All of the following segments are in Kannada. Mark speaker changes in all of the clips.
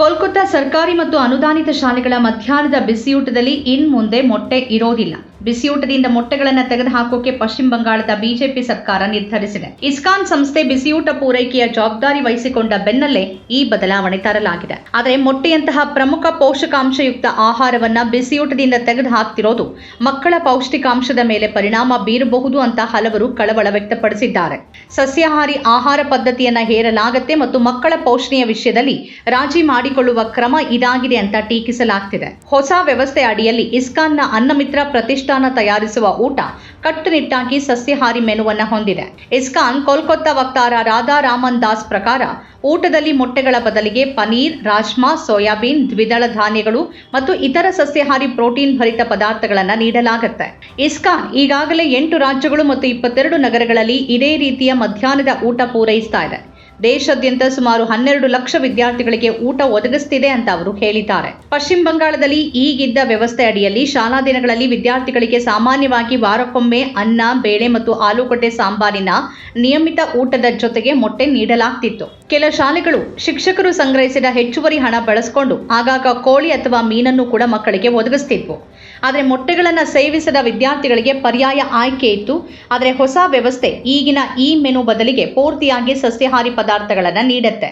Speaker 1: ಕೋಲ್ಕತ್ತಾ ಸರ್ಕಾರಿ ಮತ್ತು ಅನುದಾನಿತ ಶಾಲೆಗಳ ಮಧ್ಯಾಹ್ನದ ಬಿಸಿಯೂಟದಲ್ಲಿ ಇನ್ಮುಂದೆ ಮೊಟ್ಟೆ ಇರೋದಿಲ್ಲ. ಬಿಸಿಯೂಟದಿಂದ ಮೊಟ್ಟೆಗಳನ್ನು ತೆಗೆದುಹಾಕೋಕೆ ಪಶ್ಚಿಮ ಬಂಗಾಳದ ಬಿಜೆಪಿ ಸರ್ಕಾರ ನಿರ್ಧರಿಸಿದೆ. ಇಸ್ಕಾನ್ ಸಂಸ್ಥೆ ಬಿಸಿಯೂಟ ಪೂರೈಕೆಯ ಜವಾಬ್ದಾರಿ ವಹಿಸಿಕೊಂಡ ಬೆನ್ನಲ್ಲೇ ಈ ಬದಲಾವಣೆ ತರಲಾಗಿದೆ. ಆದರೆ ಮೊಟ್ಟೆಯಂತಹ ಪ್ರಮುಖ ಪೋಷಕಾಂಶಯುಕ್ತ ಆಹಾರವನ್ನ ಬಿಸಿಯೂಟದಿಂದ ತೆಗೆದುಹಾಕ್ತಿರೋದು ಮಕ್ಕಳ ಪೌಷ್ಟಿಕಾಂಶದ ಮೇಲೆ ಪರಿಣಾಮ ಬೀರಬಹುದು ಅಂತ ಹಲವರು ಕಳವಳ ವ್ಯಕ್ತಪಡಿಸಿದ್ದಾರೆ. ಸಸ್ಯಾಹಾರಿ ಆಹಾರ ಪದ್ಧತಿಯನ್ನ ಹೇರಲಾಗುತ್ತೆ ಮತ್ತು ಮಕ್ಕಳ ಪೋಷಣೆಯ ವಿಷಯದಲ್ಲಿ ರಾಜಿ ಮಾಡಿಕೊಳ್ಳುವ ಕ್ರಮ ಇದಾಗಿದೆ ಅಂತ ಟೀಕಿಸಲಾಗ್ತಿದೆ. ಹೊಸ ವ್ಯವಸ್ಥೆ ಅಡಿಯಲ್ಲಿ ಇಸ್ಕಾನ್ನ ಅನ್ನಮಿತ್ರ ಪ್ರತಿಷ್ಠಾನ ತಯಾರಿಸುವ ಊಟ ಕಟ್ಟುನಿಟ್ಟಾಗಿ ಸಸ್ಯಾಹಾರಿ ಮೆನುವನ್ನು ಹೊಂದಿದೆ. ಇಸ್ಕಾನ್ ಕೋಲ್ಕತ್ತಾ ವಕ್ತಾರ ರಾಧಾ ರಾಮನ್ ದಾಸ್ ಪ್ರಕಾರ ಊಟದಲ್ಲಿ ಮೊಟ್ಟೆಗಳ ಬದಲಿಗೆ ಪನೀರ್, ರಾಜ್ಮಾ, ಸೋಯಾಬೀನ್, ದ್ವಿದಳ ಧಾನ್ಯಗಳು ಮತ್ತು ಇತರ ಸಸ್ಯಾಹಾರಿ ಪ್ರೋಟೀನ್ ಭರಿತ ಪದಾರ್ಥಗಳನ್ನು ನೀಡಲಾಗುತ್ತೆ. ಇಸ್ಕಾನ್ ಈಗಾಗಲೇ 8 ರಾಜ್ಯಗಳು ಮತ್ತು 22 ನಗರಗಳಲ್ಲಿ ಇದೇ ರೀತಿಯ ಮಧ್ಯಾಹ್ನದ ಊಟ ಪೂರೈಸ್ತಾ ಇದೆ. ದೇಶಾದ್ಯಂತ ಸುಮಾರು 12 ಲಕ್ಷ ವಿದ್ಯಾರ್ಥಿಗಳಿಗೆ ಊಟ ಒದಗಿಸುತ್ತಿದೆ ಅಂತ ಅವರು ಹೇಳಿದ್ದಾರೆ. ಪಶ್ಚಿಮ ಬಂಗಾಳದಲ್ಲಿ ಈಗಿದ್ದ ವ್ಯವಸ್ಥೆ ಅಡಿಯಲ್ಲಿ ಶಾಲಾ ದಿನಗಳಲ್ಲಿ ವಿದ್ಯಾರ್ಥಿಗಳಿಗೆ ಸಾಮಾನ್ಯವಾಗಿ ವಾರಕ್ಕೊಮ್ಮೆ ಅನ್ನ, ಬೇಳೆ ಮತ್ತು ಆಲೂಗಡ್ಡೆ ಸಾಂಬಾರಿನ ನಿಯಮಿತ ಊಟದ ಜೊತೆಗೆ ಮೊಟ್ಟೆ ನೀಡಲಾಗ್ತಿತ್ತು. ಕೆಲ ಶಾಲೆಗಳು ಶಿಕ್ಷಕರು ಸಂಗ್ರಹಿಸಿದ ಹೆಚ್ಚುವರಿ ಹಣ ಬಳಸಿಕೊಂಡು ಆಗಾಗ ಕೋಳಿ ಅಥವಾ ಮೀನನ್ನು ಕೂಡ ಮಕ್ಕಳಿಗೆ ಒದಗಿಸ್ತಿದ್ವು. ಆದರೆ ಮೊಟ್ಟೆಗಳನ್ನು ಸೇವಿಸದ ವಿದ್ಯಾರ್ಥಿಗಳಿಗೆ ಪರ್ಯಾಯ ಆಯ್ಕೆ ಇತ್ತು. ಆದರೆ ಹೊಸ ವ್ಯವಸ್ಥೆ ಈಗಿನ ಈ ಮೆನು ಬದಲಿಗೆ ಪೂರ್ತಿಯಾಗಿ ಸಸ್ಯಾಹಾರಿ ಪದಾರ್ಥಗಳನ್ನು ನೀಡುತ್ತೆ.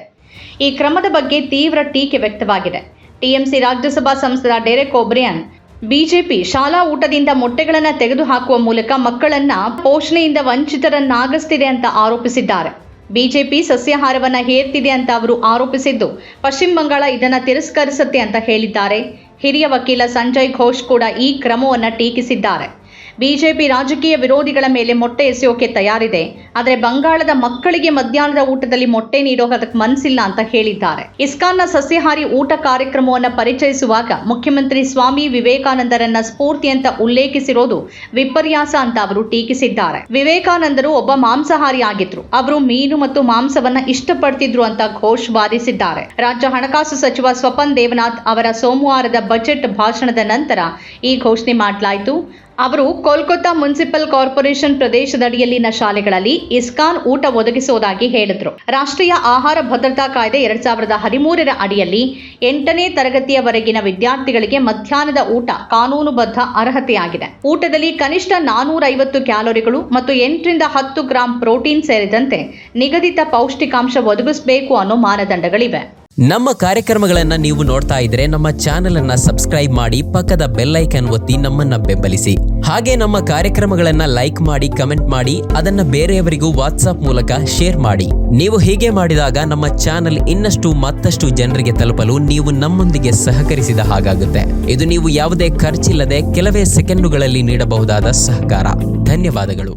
Speaker 1: ಈ ಕ್ರಮದ ಬಗ್ಗೆ ತೀವ್ರ ಟೀಕೆ ವ್ಯಕ್ತವಾಗಿದೆ. ಟಿಎಂಸಿ ರಾಜ್ಯಸಭಾ ಸಂಸದ ಡೆರೆಕ್ ಒಬ್ರಿಯನ್ ಬಿಜೆಪಿ ಶಾಲಾ ಊಟದಿಂದ ಮೊಟ್ಟೆಗಳನ್ನು ತೆಗೆದುಹಾಕುವ ಮೂಲಕ ಮಕ್ಕಳನ್ನ ಪೋಷಣೆಯಿಂದ ವಂಚಿತರನ್ನಾಗಿಸ್ತಿದೆ ಅಂತ ಆರೋಪಿಸಿದ್ದಾರೆ. ಬಿಜೆಪಿ ಸಸ್ಯಾಹಾರವನ್ನು ಹೇರ್ತಿದೆ ಅಂತ ಅವರು ಆರೋಪಿಸಿದ್ದು, ಪಶ್ಚಿಮ ಬಂಗಾಳ ಇದನ್ನು ತಿರಸ್ಕರಿಸುತ್ತೆ ಅಂತ ಹೇಳಿದ್ದಾರೆ. ಹಿರಿಯ ವಕೀಲ ಸಂಜಯ್ ಘೋಷ್ ಕೂಡ ಈ ಕ್ರಮವನ್ನು ಟೀಕಿಸಿದ್ದಾರೆ. ಬಿಜೆಪಿ ರಾಜಕೀಯ ವಿರೋಧಿಗಳ ಮೇಲೆ ಮೊಟ್ಟೆ ಎಸೆಯೋಕೆ ತಯಾರಿದೆ, ಆದರೆ ಬಂಗಾಳದ ಮಕ್ಕಳಿಗೆ ಮಧ್ಯಾಹ್ನದ ಊಟದಲ್ಲಿ ಮೊಟ್ಟೆ ನೀಡೋದಕ್ಕೆ ಮನಸ್ಸಿಲ್ಲ ಅಂತ ಹೇಳಿದ್ದಾರೆ. ಇಸ್ಕಾನ್ನ ಸಸ್ಯಾಹಾರಿ ಊಟ ಕಾರ್ಯಕ್ರಮವನ್ನು ಪರಿಚಯಿಸುವಾಗ ಮುಖ್ಯಮಂತ್ರಿ ಸ್ವಾಮಿ ವಿವೇಕಾನಂದರನ್ನ ಸ್ಫೂರ್ತಿ ಅಂತ ಉಲ್ಲೇಖಿಸಿರೋದು ವಿಪರ್ಯಾಸ ಅಂತ ಅವರು ಟೀಕಿಸಿದ್ದಾರೆ. ವಿವೇಕಾನಂದರು ಒಬ್ಬ ಮಾಂಸಾಹಾರಿ ಆಗಿದ್ರು. ಅವರು ಮೀನು ಮತ್ತು ಮಾಂಸವನ್ನ ಇಷ್ಟಪಡ್ತಿದ್ರು ಅಂತ ಘೋಷ್ ವಾದಿಸಿದ್ದಾರೆ. ರಾಜ್ಯ ಹಣಕಾಸು ಸಚಿವ ಸ್ವಪನ್ ದೇವನಾಥ್ ಅವರ ಸೋಮವಾರದ ಬಜೆಟ್ ಭಾಷಣದ ನಂತರ ಈ ಘೋಷಣೆ ಮಾಡಲಾಯಿತು. ಅವರು ಕೋಲ್ಕತ್ತಾ ಮುನ್ಸಿಪಲ್ ಕಾರ್ಪೊರೇಷನ್ ಪ್ರದೇಶದಡಿಯಲ್ಲಿನ ಶಾಲೆಗಳಲ್ಲಿ ಇಸ್ಕಾನ್ ಊಟ ಒದಗಿಸುವುದಾಗಿ ಹೇಳಿದರು. ರಾಷ್ಟ್ರೀಯ ಆಹಾರ ಭದ್ರತಾ ಕಾಯ್ದೆ 2013ರ ಅಡಿಯಲ್ಲಿ 8ನೇ ತರಗತಿಯವರೆಗಿನ ವಿದ್ಯಾರ್ಥಿಗಳಿಗೆ ಮಧ್ಯಾಹ್ನದ ಊಟ ಕಾನೂನುಬದ್ಧ ಅರ್ಹತೆಯಾಗಿದೆ. ಊಟದಲ್ಲಿ ಕನಿಷ್ಠ 450 ಕ್ಯಾಲೋರಿಗಳು ಮತ್ತು 8 ರಿಂದ 10 ಗ್ರಾಂ ಪ್ರೋಟೀನ್ ಸೇರಿದಂತೆ ನಿಗದಿತ ಪೌಷ್ಟಿಕಾಂಶ ಒದಗಿಸಬೇಕು ಅನ್ನೋ ಮಾನದಂಡಗಳಿವೆ.
Speaker 2: ನಮ್ಮ ಕಾರ್ಯಕ್ರಮಗಳನ್ನು ನೀವು ನೋಡ್ತಾ ಇದ್ರೆ ನಮ್ಮ ಚಾನೆಲ್ ಅನ್ನ ಸಬ್ಸ್ಕ್ರೈಬ್ ಮಾಡಿ, ಪಕ್ಕದ ಬೆಲ್ ಐಕಾನ್ ಒತ್ತಿ ನಮ್ಮನ್ನ ಬೆಂಬಲಿಸಿ. ಹಾಗೆ ನಮ್ಮ ಕಾರ್ಯಕ್ರಮಗಳನ್ನ ಲೈಕ್ ಮಾಡಿ, ಕಮೆಂಟ್ ಮಾಡಿ, ಅದನ್ನ ಬೇರೆಯವರಿಗೂ ವಾಟ್ಸ್ಆಪ್ ಮೂಲಕ ಶೇರ್ ಮಾಡಿ. ನೀವು ಹೀಗೆ ಮಾಡಿದಾಗ ನಮ್ಮ ಚಾನೆಲ್ ಮತ್ತಷ್ಟು ಜನರಿಗೆ ತಲುಪಲು ನೀವು ನಮ್ಮೊಂದಿಗೆ ಸಹಕರಿಸಿದ ಹಾಗಾಗುತ್ತೆ. ಇದು ನೀವು ಯಾವುದೇ ಖರ್ಚಿಲ್ಲದೆ ಕೆಲವೇ ಸೆಕೆಂಡುಗಳಲ್ಲಿ ನೀಡಬಹುದಾದ ಸಹಕಾರ. ಧನ್ಯವಾದಗಳು.